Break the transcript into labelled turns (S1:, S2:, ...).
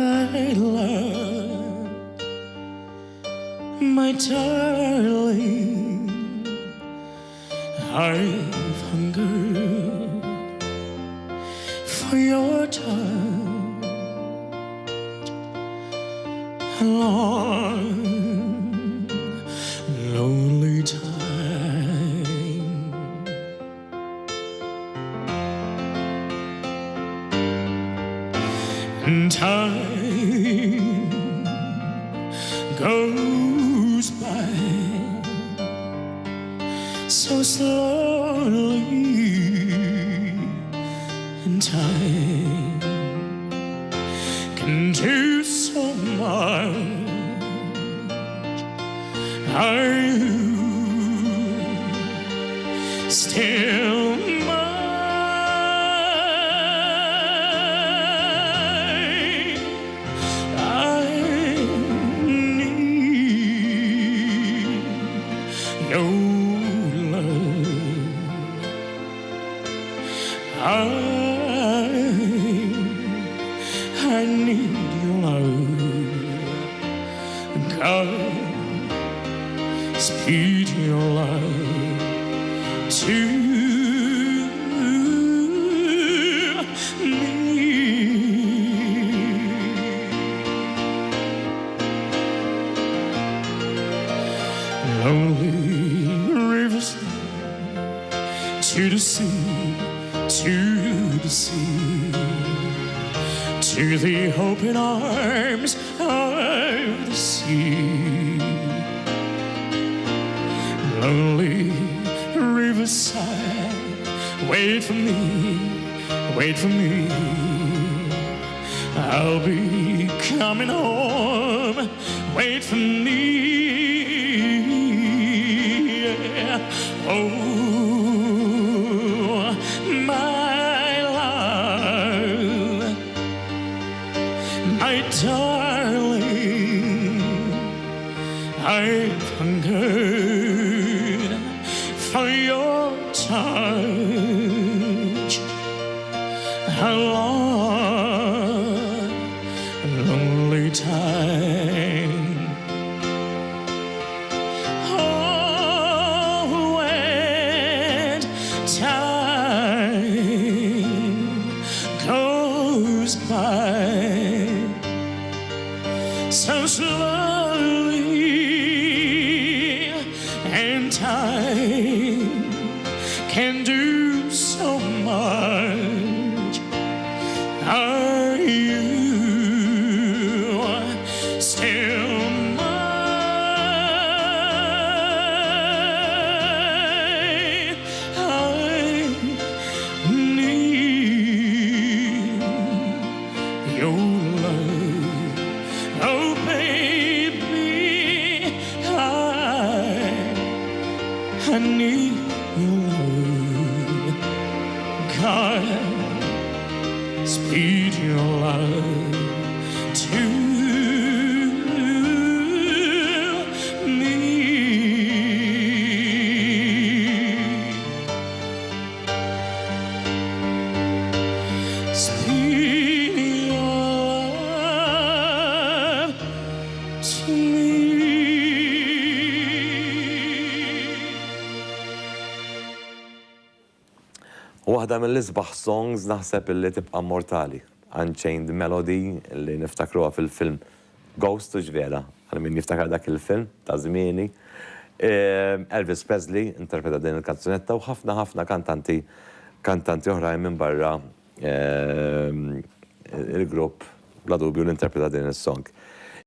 S1: my love, my darling, I've hungered for your touch a long, lonely time. And time goes by so slowly, and time can do so much. Are you still mine? I need your love. I need your love. God, speed your love to me. Lonely rivers to the sea, to the sea, to the open arms of the sea. Lonely riverside, wait for me, wait for me. I'll be coming home, wait for me. Yeah. Oh, my love, my darling, I've hungered for your touch a long, lonely time. Oh, when time goes by so slowly, and time can do so much. Are you still mine? I need your love. Oh, baby, I need your love. God, speed your love to me. Speed your love to me.
S2: Waħda mill-isbaħ songs naħseb illi tibqa' mortali. Unchained Melody li niftakruha fil-film Ghost u ġvera, għal min niftakar dak il-film ta' żmieni. Elvis Presley interpreta din il-kanzunetta u ħafna kantanti oħrajn minn barra il-grupp bla dubju li interpreta din is-song.